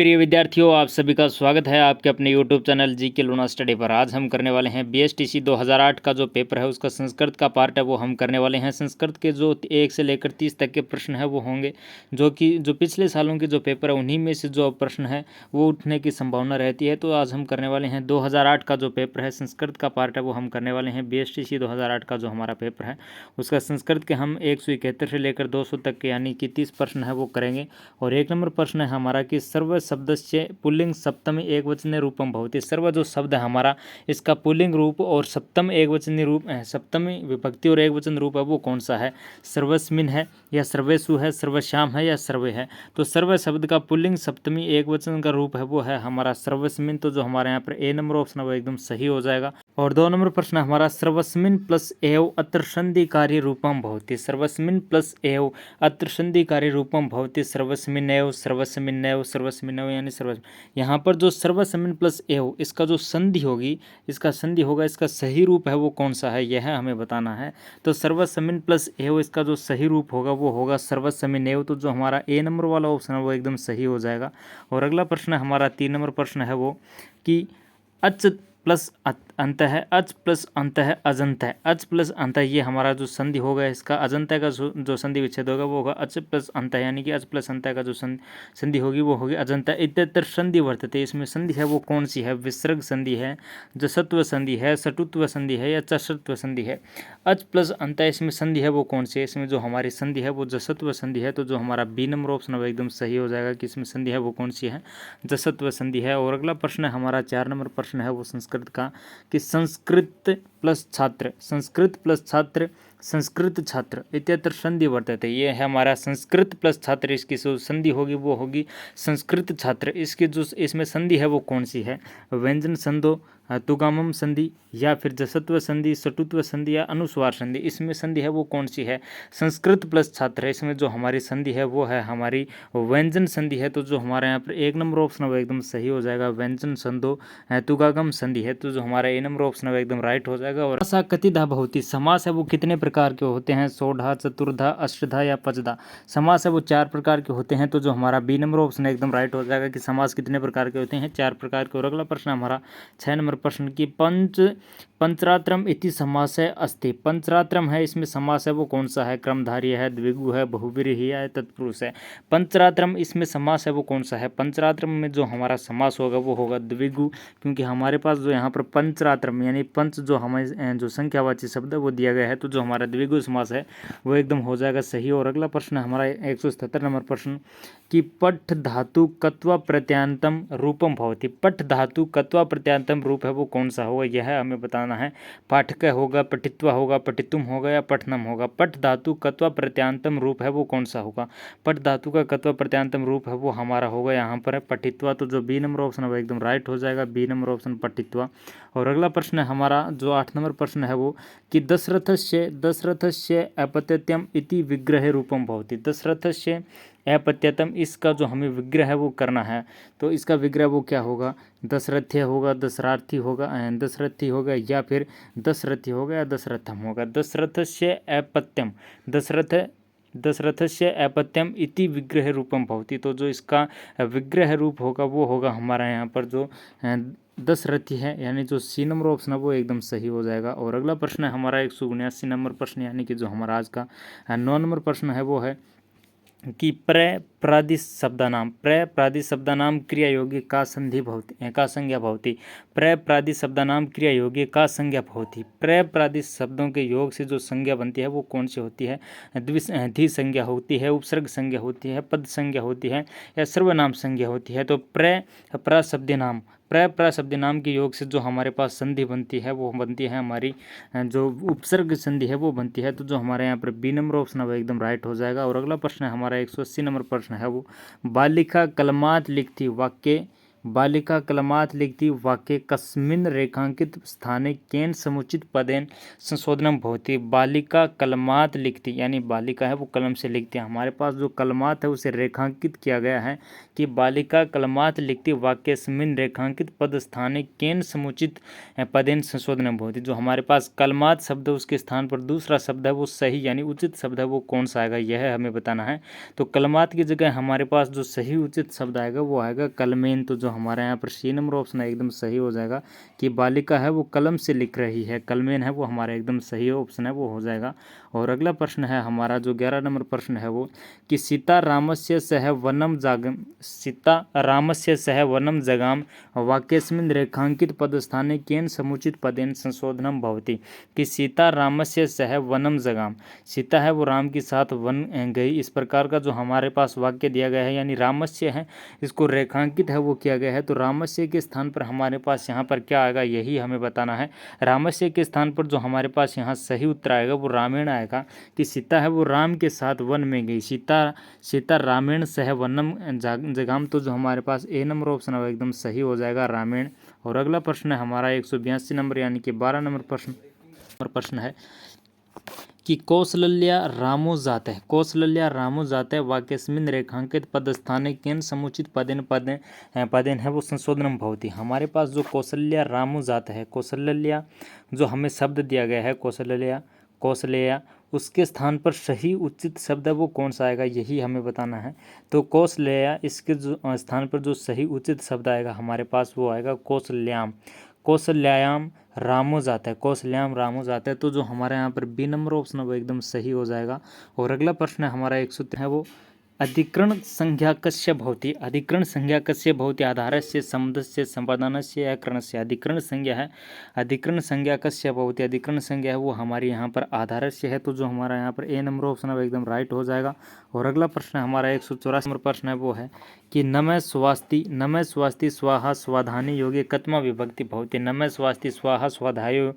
प्रिय विद्यार्थियों, आप सभी का स्वागत है आपके अपने YouTube चैनल जी के लूना स्टडी पर। आज हम करने वाले हैं BSTC 2008 का जो पेपर है उसका संस्कृत का पार्ट है वो हम करने वाले हैं। संस्कृत के जो 1 से लेकर 30 तक के प्रश्न है वो होंगे, जो पिछले सालों के जो पेपर है उन्हीं में से जो प्रश्न है वो उठने की संभावना रहती है। तो आज हम करने वाले हैं 2008 का जो पेपर है संस्कृत का पार्ट है वो हम करने वाले हैं। BSTC 2008 का जो हमारा पेपर है उसका संस्कृत के हम 171 से लेकर 200 तक के यानी कि 30 प्रश्न है वो करेंगे। और 1 नंबर प्रश्न है हमारा कि सर्व शब्दस्य पुल्लिंग सप्तमी एकवचन रूपम भवति। सर्व जो शब्द है हमारा इसका पुल्लिंग रूप और सप्तम एकवचनी रूप है, सप्तमी विभक्ति और एकवचन रूप है वो कौन सा है? सर्वस्मिन है या सर्वेषु है, सर्वश्याम है या सर्वे है? तो सर्व शब्द का पुल्लिंग सप्तमी एकवचन का रूप है वो है हमारा सर्वस्मिन। तो जो हमारे यहाँ पर ए नंबर ऑप्शन है वो एकदम सही हो जाएगा। और 2 नंबर प्रश्न हमारा सर्वस्मिन प्लस एव अत्र संधि कार्य रूपम भवति। सर्वस्मिन प्लस एव अत्र संधि कार्य रूपम भवति। सर्वस्मिन्नेव सर्वस्मिन्नेव सर्वस्मिन्नेव यानी सर्व। यहाँ पर जो सर्वस्मिन प्लस एव इसका जो संधि होगी, इसका संधि होगा, इसका सही रूप है वो कौन सा है यह हमें बताना है। तो सर्वस्मिन प्लस एव इसका जो सही रूप होगा वो होगा सर्वस्मिन्नेव। तो जो हमारा ए नंबर वाला ऑप्शन है वो एकदम सही हो जाएगा। और अगला प्रश्न हमारा 3 नंबर प्रश्न है वो कि अच प्लस अंत है, अच प्लस अंत है अजंत है। अच प्लस अंत है ये हमारा जो संधि होगा, इसका अजंत का जो संधि विच्छेद होगा वो होगा अच प्लस अंत है, यानी कि अच प्लस अंत का जो संधि होगी वो होगी अजंत। इत्यत्र संधि वर्तते, इसमें संधि है वो कौन सी है? विसर्ग संधि है, जसत्व संधि है, सटुत्व संधि है या चषत्व संधि है? अच प्लस अंत इसमें संधि है वो कौन सी है? इसमें जो हमारी संधि है वो जसत्व संधि है। तो जो हमारा बी नंबर ऑप्शन है वो एकदम सही हो जाएगा कि इसमें संधि है वो कौन सी है? जसत्व संधि है। और अगला प्रश्न हमारा 4 नंबर प्रश्न है वो संस्कृत का कि संस्कृत प्लस छात्र, संस्कृत प्लस छात्र, संस्कृत छात्र इत्यत्र संधि वर्तते। ये है हमारा संस्कृत प्लस छात्र, इसकी जो संधि होगी वो होगी संस्कृत छात्र। इसकी जो इसमें संधि है वो कौन सी है? व्यंजन संधो, तुगामम संधि या फिर जसत्व संधि, सटुत्व संधि या अनुस्वार संधि? इसमें संधि है वो कौन सी है? संस्कृत प्लस छात्र है, इसमें जो हमारी संधि है वो है हमारी व्यंजन संधि है। तो जो हमारे यहाँ पर 1 नंबर ऑप्शन है वो एकदम सही हो जाएगा। व्यंजन संधो तुगागम संधि है। तो जो हमारा ए नंबर ऑप्शन है वो एकदम राइट हो जाएगा। और समास कतिधा भवति, समास है वो कितने प्रकार के होते हैं? सोढ़ा, चतुर्धा, अष्टधा या पंचधा? समास है वो 4 प्रकार के होते हैं। तो जो हमारा बी नंबर ऑप्शन है एकदम राइट हो जाएगा कि समास कितने प्रकार के होते हैं? 4 प्रकार के। और अगला प्रश्न हमारा 6 नंबर प्रश्न की पंचरात्रम इति समास है अस्ति। पंचरात्रम है, इसमें समास है वो कौन सा है? क्रमधारय है, द्विगु है, बहुव्रीहि है, तत्पुरुष है? पंचरात्रम इसमें समास है वो कौन सा है? पंचरात्रम में जो हमारा समास होगा वो होगा द्विगु, क्योंकि हमारे पास जो यहाँ पर पंचरात्रम यानी पंच जो हमारे जो संख्यावाची शब्द है वो दिया गया है। तो जो हमारा द्विगु समास है वो एकदम हो जाएगा सही। और अगला प्रश्न हमारा 177 नंबर प्रश्न कि पठ धातु कत्वा प्रत्यांतम रूपम भवति। पठ धातु कत्वा प्रत्यांतम रूप है वो कौन सा होगा यह हमें बताना है। पाठक होगा, पठित्वा होगा, पठितुम होगा या पठनम होगा? पठ धातु कत्वा प्रत्यांतम रूप है वो कौन सा होगा? पठ धातु का कत्वा प्रत्यांतम रूप है वो हमारा होगा यहाँ पर है पठित्वा। तो जो बी नंबर ऑप्शन है वो एकदम राइट हो जाएगा, बी नंबर ऑप्शन पठित्वा। और अगला प्रश्न हमारा जो 8 नंबर प्रश्न है वो कि दशरथस्य अपत्यत्यम इति विग्रह रूपम भवति। दशरथस्य अपत्यतम इसका जो हमें विग्रह है वो करना है, तो इसका विग्रह वो क्या होगा? दशरथ्य होगा, दशरार्थी होगा, दशरथी होगा या फिर दशरथी होगा या दशरथम होगा? दशरथस्य अपत्यम, दशरथस्य अपत्यम इति विग्रह रूपम भवति। तो जो इसका विग्रह रूप होगा वो होगा हमारा यहाँ पर जो दशरथी है, यानी जो सी नंबर ऑप्शन है वो एकदम सही हो जाएगा। और अगला प्रश्न है हमारा 179 नंबर प्रश्न, यानी कि जो हमारा आज का 9 नंबर प्रश्न है वो है कि प्रादिश शब्दानाम, प्रादिश शब्दानाम क्रिया योग्य का संधि भवति, का संज्ञा भवति। प्रादिश शब्दानाम क्रिया योग्य का संज्ञा भवति। प्रादिश शब्दों के योग से जो संज्ञा बनती है वो कौन सी होती है? द्वि संज्ञा होती है, उपसर्ग संज्ञा होती है, पद संज्ञा होती है या सर्वनाम संज्ञा होती है? तो प्रशब्दनाम, प्रशब्दनाम के योग से जो हमारे पास संधि बनती है वो बनती है हमारी जो उपसर्ग संधि है वो बनती है। तो जो हमारे यहाँ पर बी नंबर ऑप्शन है वो एकदम राइट हो जाएगा। और अगला प्रश्न है हमारा 180 नंबर प्रश्न है वो बालिका कलमात लिखती वाक्य बालिका कलमात् लिखति वाक्ये कस्मिन् रेखांकित स्थाने केन समुचित पदेन संशोधनम भवति। बालिका कलमात् लिखति यानी बालिका है वो कलम से लिखती है। हमारे पास जो कलमात् है उसे रेखांकित किया गया है कि बालिका कलमात् लिखति वाक्यस्मिन् रेखांकित पद स्थाने केन समुचित पदेन संशोधनम भवति। जो हमारे पास कलमात् शब्द है उसके स्थान पर दूसरा शब्द है वो सही यानी उचित शब्द है वो कौन सा आएगा, यह हमें बताना है। तो कलमात् की जगह हमारे पास जो सही उचित शब्द आएगा वो आएगा कलमेन। तो जो हमारे यहाँ पर सी नंबर ऑप्शन है एकदम सही हो जाएगा कि बालिका है वो कलम से लिख रही है, कलमेन है वो हमारा एकदम सही ऑप्शन है वो हो जाएगा। और अगला प्रश्न है हमारा जो 11 नंबर प्रश्न है वो कि सीता रामस्य सह वनम जागम, सीता रामस्य सह वनम जगाम वाक्यस्मिन् रेखांकित पदस्थाने केन समुचित पदेन संशोधनम भवति। कि सीता रामस्य सह वनम जगाम, सीता है वो राम के साथ वन गई, इस प्रकार का जो हमारे पास वाक्य दिया गया है यानी रामस्य है इसको रेखांकित है वो किया गया है। तो रामस्य के स्थान पर हमारे पास यहाँ पर क्या आएगा यही हमें बताना है। रामस्य के स्थान पर जो हमारे पास यहाँ सही उत्तर आएगा वो रामेण आएगा कि सीता है वो राम के साथ वन में गई, सीता रामेण सह वनम जगाम। तो जो हमारे पास ए नंबर ऑप्शन है वो एकदम सही हो जाएगा रामेण। और अगला प्रश्न है हमारा 182 नंबर यानी कि 12 नंबर प्रश्न है कि कौसल्या रामो जातः, कौसल्या रामो जातः वाक्यस्मिन् रेखांकित पदस्थाने केन समुचित पदेन है वो संशोधनम भवति। हमारे पास जो कौसल्या रामो जातः है, कौसल्या जो हमें शब्द दिया गया है कौसल्या उसके स्थान पर सही उचित शब्द है वो कौन सा आएगा यही हमें बताना है। तो कौसल्या इसके जो स्थान पर जो सही उचित शब्द आएगा हमारे पास वो आएगा कौसल्याम, कौसल्यायाम रामो जाता है, कौशल्याम रामो जाता है। तो जो हमारे यहाँ पर बी नंबर ऑप्शन है वो एकदम सही हो जाएगा। और अगला प्रश्न है हमारा 103 है वो अधिकरण संज्ञा कस्य भवति, अधिकरण संज्ञा कस्य भवति आधारस्य सम्बन्धस्य संपादनस्य या करणस्य। अधिकरण संज्ञा है, अधिकरण संज्ञा कस्य भवति, अधिकरण संज्ञा है वो हमारे यहाँ पर आधारस्य है। तो जो हमारा यहाँ पर ए नंबर ऑप्शन है वो एकदम राइट हो जाएगा। और अगला प्रश्न हमारा 184 नंबर प्रश्न है वो है कि नमः स्वास्ति स्वाहा स्वाधानी योगे कतमा विभक्ति भवति। नमः स्वास्ति स्वाहा स्वाध्यायो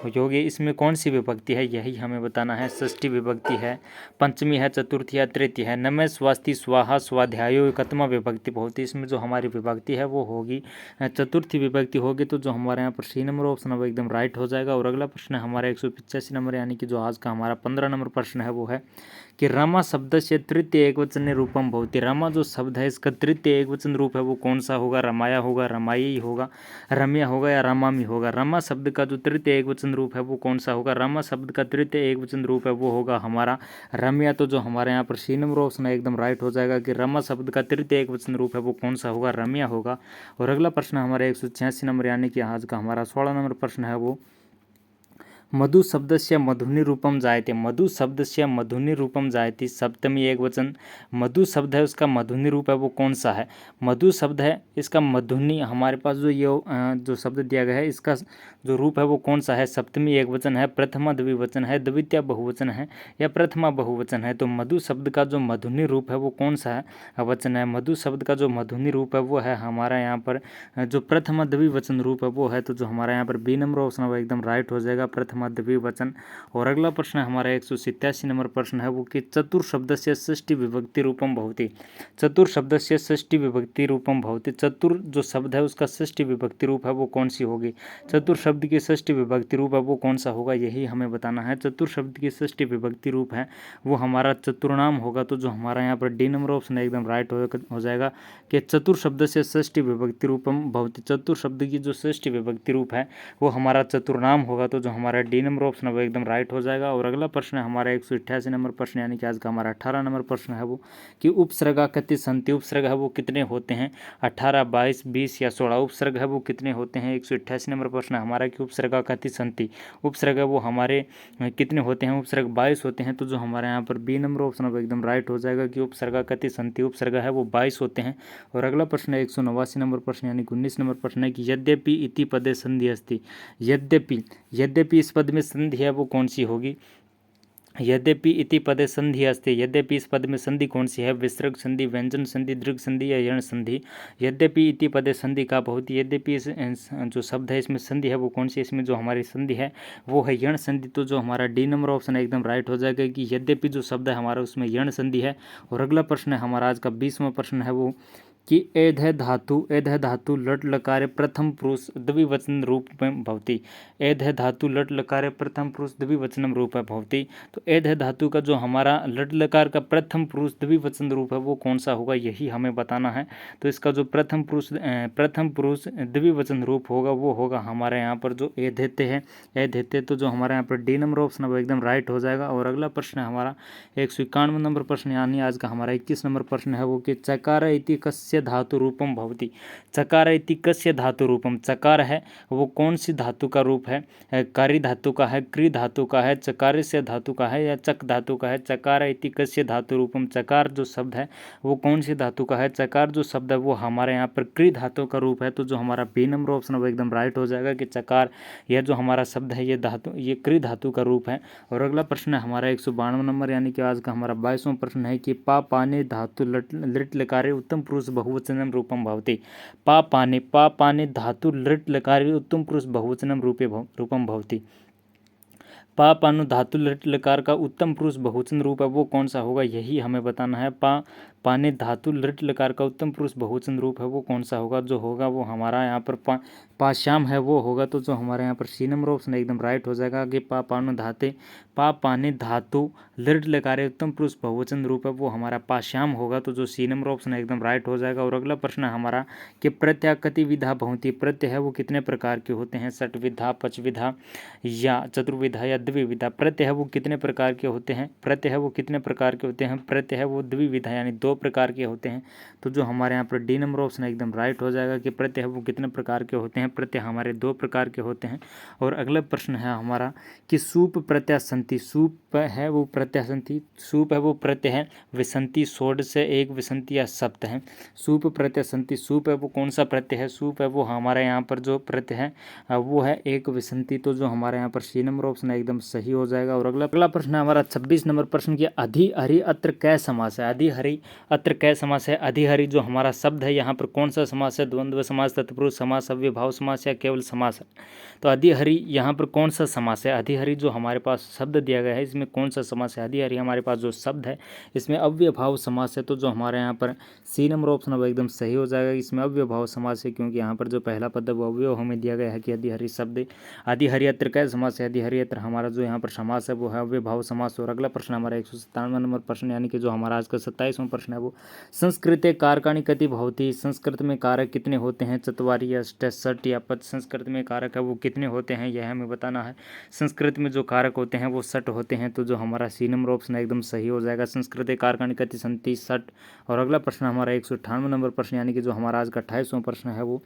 योगे इसमें कौन सी विभक्ति है यही हमें बताना है। षष्ठी विभक्ति है, पंचमी है, चतुर्थी है, तृतीय है। नमः स्वास्ति स्वाहा स्वाध्यायो कतमा विभक्ति भवति, इसमें जो हमारी विभक्ति है वो होगी चतुर्थी विभक्ति होगी। तो जो हमारे यहाँ पर सी नंबर ऑप्शन है वो एकदम राइट हो जाएगा। और अगला प्रश्न हमारा 185 नंबर यानी कि जो आज का हमारा 15 नंबर प्रश्न है वो है कि रमा शब्द से तृतीय एकवचन रूपम भवति। रमा जो शब्द है इसका तृतीय एकवचन रूप है वो कौन सा होगा, रमाया होगा, रमाई होगा, रम्या होगा या रमामी होगा। रमा शब्द का जो तृतीय एकवचन रूप है वो कौन सा होगा, रमा शब्द का तृतीय एकवचन रूप है वो होगा हमारा रम्या। तो जो हमारे यहाँ पर सी नंबर ऑप्शन है एकदम राइट हो जाएगा कि रमा शब्द का तृतीय एकवचन रूप है वो कौन सा होगा, रम्या होगा। और अगला प्रश्न हमारा 186 नंबर यानी कि आज का हमारा 16 नंबर प्रश्न है वो मधु शब्दस्य मधुनि रूपम जायते, मधु शब्दस्य मधुनि रूपम जायते सप्तमी एकवचन। मधु शब्द है उसका मधुनि रूप है वो कौन सा है, मधु शब्द है इसका मधुनि हमारे पास जो ये जो शब्द दिया गया है इसका जो रूप है वो कौन सा है, सप्तमी एकवचन है, प्रथमा द्विवचन है, द्वितीय बहुवचन है या प्रथमा बहुवचन है। तो मधु शब्द का जो मधुनि रूप है वो कौन सा है वचन है, मधु शब्द का जो मधुनि रूप है वो है हमारा यहाँ पर जो प्रथमा द्विवचन रूप है वो है। तो जो हमारा यहाँ पर बी नंबर ऑप्शन है वो एकदम राइट हो जाएगा, प्रथमा द्विवचन। और अगला प्रश्न हमारा 187 नंबर प्रश्न है वो कि चतुर शब्द से षष्ठी विभक्ति रूपम भवति, चतुर शब्द से षष्ठी विभक्ति रूपम भवति। चतुर जो शब्द है उसका षष्ठी विभक्ति रूप है वो कौन सी होगी, चतुर शब्द की षष्ठी विभक्ति रूप है वो कौन सा होगा यही हमें बताना है। चतुर शब्द की षष्ठी विभक्ति रूप है वो हमारा चतुर्नाम होगा। तो जो हमारा यहाँ पर डी नंबर ऑप्शन है एकदम राइट हो जाएगा कि चतुर शब्द से षष्ठी विभक्ति रूपम भवति, चतुर शब्द की जो षष्ठी विभक्ति रूप है वो हमारा चतुर्नाम होगा। तो जो हमारा डी नंबर ऑप्शन है वो एकदम राइट हो जाएगा। और अगला प्रश्न है हमारा 188 नंबर प्रश्न यानी कि आज का हमारा 18 नंबर प्रश्न है वो कि उपसर्गा कति संति, उपसर्ग है वो कितने होते हैं, 18, 22, 20 या 16। उपसर्ग है वो कितने होते हैं, 188 नंबर प्रश्न है हमारा कि उपसर्गा कति संति, उपसर्ग है वो हमारे कितने होते हैं, उपसर्ग 22 होते हैं। तो जो हमारे यहाँ पर बी नंबर ऑप्शन है वो एकदम राइट हो जाएगा कि उपसर्गा कति संति, उपसर्ग है वो 22 होते हैं। और अगला प्रश्न है 189 नंबर प्रश्न यानी 19 नंबर प्रश्न है कि यद्यपि इति पदे संधि अस्ति, यद्यपि इस पद में संधि है वो कौन सी होगी, यद्यपि इति पदे संधि अस्ति, यद्यपि इस पद में संधि कौन सी है, विसर्ग संधि, व्यंजन संधि, दीर्घ संधि या यण संधि। यद्यपि इति पदे संधि का बहुत, यद्यपि इस जो शब्द है इसमें संधि है वो कौन सी, इसमें जो हमारी संधि है वो है यण संधि। तो जो हमारा डी नंबर ऑप्शन है एकदम राइट हो जाएगा कि यद्यपि जो शब्द है हमारा उसमें यण संधि है। और अगला प्रश्न है हमारा आज का 20वां प्रश्न है वो कि एध धातु लट लकारे प्रथम पुरुष द्विवचन रूप में भवति। एध धातु लट लकारे प्रथम पुरुष द्विवचनम रूप है भवति। तो एध धातु का जो हमारा लट लकार का प्रथम पुरुष द्विवचन रूप है वो कौन सा होगा, यही हमें बताना है। तो इसका जो प्रथम पुरुष द्विवचन रूप होगा वो होगा हमारे यहाँ पर जो एधेते है। एधेते तो जो हमारे यहाँ पर डी नंबर ऑप्शन है वो एकदम राइट हो जाएगा। और अगला प्रश्न है हमारा 191 नंबर प्रश्न, यानी आज का हमारा 21 नंबर प्रश्न है वो कि चकार इति कस्य धातु रूपम भवति। चकार इति कस्य धातु रूपम, चकार है वो कौन सी धातु का रूप है, कारी धातु का है, क्री धातु का है, चकारस्य धातु का है या चक धातु का है। चकार इति कस्य धातु रूपम, चकार जो शब्द है वो कौन सी धातु का है, चकार जो शब्द है वो हमारे यहाँ पर क्री धातु का रूप है। तो जो हमारा बी नंबर ऑप्शन है वो एकदम राइट हो जाएगा कि चकार यह जो हमारा शब्द है ये क्री धातु का रूप है। और अगला प्रश्न है हमारा 192 नंबर, यानी कि आज का हमारा 22वां प्रश्न है कि पा पाने धातु लिट लकारे उत्तम पुरुष बहुवचनम रूपम भवति। पा पाने धातु लिट लकारे उत्तम पुरुष बहुवचनम रूपम भवति। पा पानु धातु लिट लकार का उत्तम पुरुष बहुवचन रूप है वो कौन सा होगा, यही हमें बताना है। पाने धातु लिट लकार का उत्तम पुरुष बहुवचन रूप है वो कौन सा होगा, जो होगा वो हमारा यहाँ पर पाश्याम है वो होगा। तो जो हमारे यहाँ पर सी नंबर ऑप्शन एकदम राइट हो जाएगा कि पा पाने धातु लिट लकारे उत्तम पुरुष बहुवचन रूप है वो हमारा पाश्याम होगा। तो जो सी नंबर ऑप्शन एकदम राइट हो जाएगा। और अगला प्रश्न है हमारा कि प्रत्यय कति विधा भवति। प्रत्यय है वो कितने प्रकार के होते हैं, षटविधा, पंचविधा या चतुर्विधा या द्विविधा। प्रत्यय है वो कितने प्रकार के होते हैं, प्रत्यय है वो कितने प्रकार के होते हैं, प्रत्यय है वो द्विविधा यानी 2 प्रकार के होते हैं। तो जो हमारे यहाँ पर डी नंबर ऑप्शन एकदम राइट हो जाएगा कि प्रत्यय है वो कितने प्रकार के होते हैं, प्रत्यय हमारे 2 प्रकार के होते हैं। और अगला प्रश्न है हमारा कि सूप प्रत्यय संति। सूप है वो प्रत्यय संति, सूप है वो प्रत्यय है, विसंति सोड से एक विसंति या सप्त है। सूप प्रत्यय संति, सूप है वो कौन सा प्रत्यय है, सूप है वो हमारे यहाँ पर जो प्रत्यय है वो है एक विसंति। तो जो हमारे यहाँ पर सी नंबर ऑप्शन एकदम सही हो जाएगा। और अगला प्रश्न है हमारा 26 नंबर प्रश्न की अधिहरि अत्र कै समास है। अधिहरि अत्र कै समास है। अधिहरि जो हमारा शब्द है यहाँ पर कौन सा समास है, द्वंद्व समास, तत्पुरुष समास, अव्ययभाव समास या केवल समास है। तो अधिहरि यहाँ पर कौन सा समास है, अधिहरि जो हमारे पास शब्द दिया गया है इसमें कौन सा समास है। अधिहरि हमारे पास जो शब्द है इसमें अव्ययभाव समास है। तो जो हमारे यहाँ पर सी नंबर ऑप्शन अब एकदम सही हो जाएगा, इसमें अव्ययभाव समास है क्योंकि यहाँ पर जो पहला पद है वो अव्यय हमें दिया गया है कि अधिहरि शब्द। अधिहरि अत्र कै समास है, अधिहरि अत्र हमारा जो यहाँ पर समास है वो है अव्ययभाव समास। और अगला प्रश्न हमारा 197 नंबर प्रश्न, यानी कि जो हमारा आज का 27वां प्रश्न है वो संस्कृते कारकाणि कति भवति। संस्कृत में कारक कितने होते हैं, चत्वारि या षट या पद। संस्कृत में कारक है वो कितने होते हैं यह हमें बताना है। संस्कृत में जो कारक होते हैं वो षट होते हैं। तो जो हमारा सी नंबर ऑप्शन एकदम सही हो जाएगा, संस्कृते कारकाणि कति सन्ति षट। और अगला प्रश्न हमारा 198 नंबर प्रश्न, यानी कि जो हमारा आज का 28वां प्रश्न है वो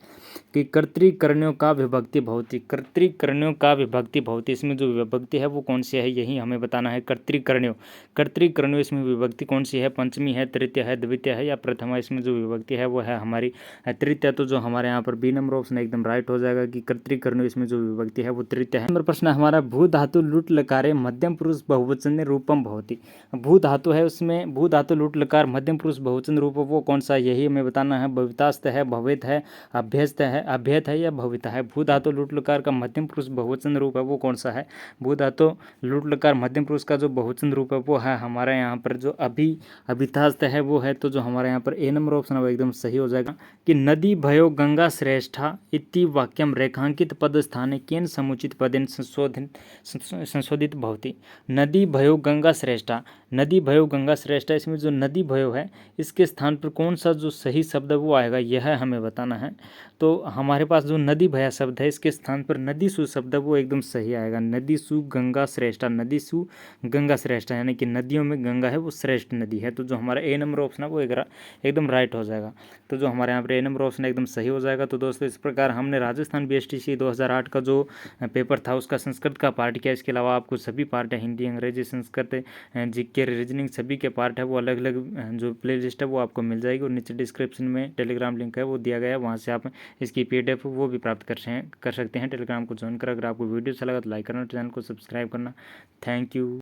कि कर्तृकर्ण्यों का विभक्ति भवति। कर्तृकर्ण्यों का विभक्ति भवति, इसमें जो विभक्ति है वो कौन सी है यही हमें बताना है। कर्तृकर्ण्यों इसमें विभक्ति कौन सी है, पंचमी है, तृतीय है, द्वितीय है या प्रथमा। इसमें जो विभक्ति है वो है हमारी तृतीय। तो जो हमारे यहाँ पर बी नंबर ऑप्शन एकदम राइट हो जाएगा कि कर्तृकर्ण्यों इसमें जो विभक्ति है वो तृतीय है। नंबर प्रश्न हमारा भू धातु लुट लकारे मध्यम पुरुष बहुवचन रूपम भवति। भू धातु है उसमें भू धातु लुट लकार मध्यम पुरुष बहुवचन रूप वो कौन सा यही हमें बताना है। भवितास्त है, भवित है, अभ्यस्त है या भविता है। भू धातु लुट लकार का मध्यम पुरुष बहुवचन रूप है वो कौन सा है। भू धातु लुट लकार मध्यम पुरुष का जो बहुवचन रूप है वो है हमारे यहाँ पर जो अभितास्त है वो है। तो जो हमारे यहाँ पर ए नंबर ऑप्शन है वो एकदम सही हो जाएगा कि नदी भयो गंगा श्रेष्ठा इति वाक्यम रेखांकित पद स्थाने केन समुचित पदेन संशोधित भवति। नदी भयो गंगा श्रेष्ठा, नदी भयो गंगा श्रेष्ठा, इसमें जो नदी भयो है इसके स्थान पर कौन सा जो सही शब्द है वो आएगा यह हमें बताना है। तो हमारे पास जो नदी भया शब्द है इसके स्थान पर नदी सु शब्द है वो एकदम सही आएगा। नदी सु गंगा श्रेष्ठा, नदी सु गंगा श्रेष्ठा यानी कि नदियों में गंगा है वो श्रेष्ठ नदी है। तो जो हमारा ए नंबर ऑप्शन है वो एकदम राइट हो जाएगा। तो जो हमारे यहाँ पर ए नंबर ऑप्शन एकदम सही हो जाएगा। तो दोस्तों इस प्रकार हमने राजस्थान BSTC 2008 का जो पेपर था उसका संस्कृत का पार्ट किया। इसके अलावा आपको सभी पार्ट है, हिंदी, अंग्रेजी, संस्कृत, जीके, रीजनिंग सभी के पार्ट है वो अलग अलग जो प्ले लिस्ट है वो आपको मिल जाएगी। और नीचे डिस्क्रिप्शन में टेलीग्राम लिंक है वो दिया गया है, वहाँ से आप इसकी PDF वो भी प्राप्त कर सकते हैं। टेलीग्राम को ज्वाइन कर, अगर आपको वीडियो अच्छा लगा तो लाइक करना, चैनल को सब्सक्राइब करना। Thank you.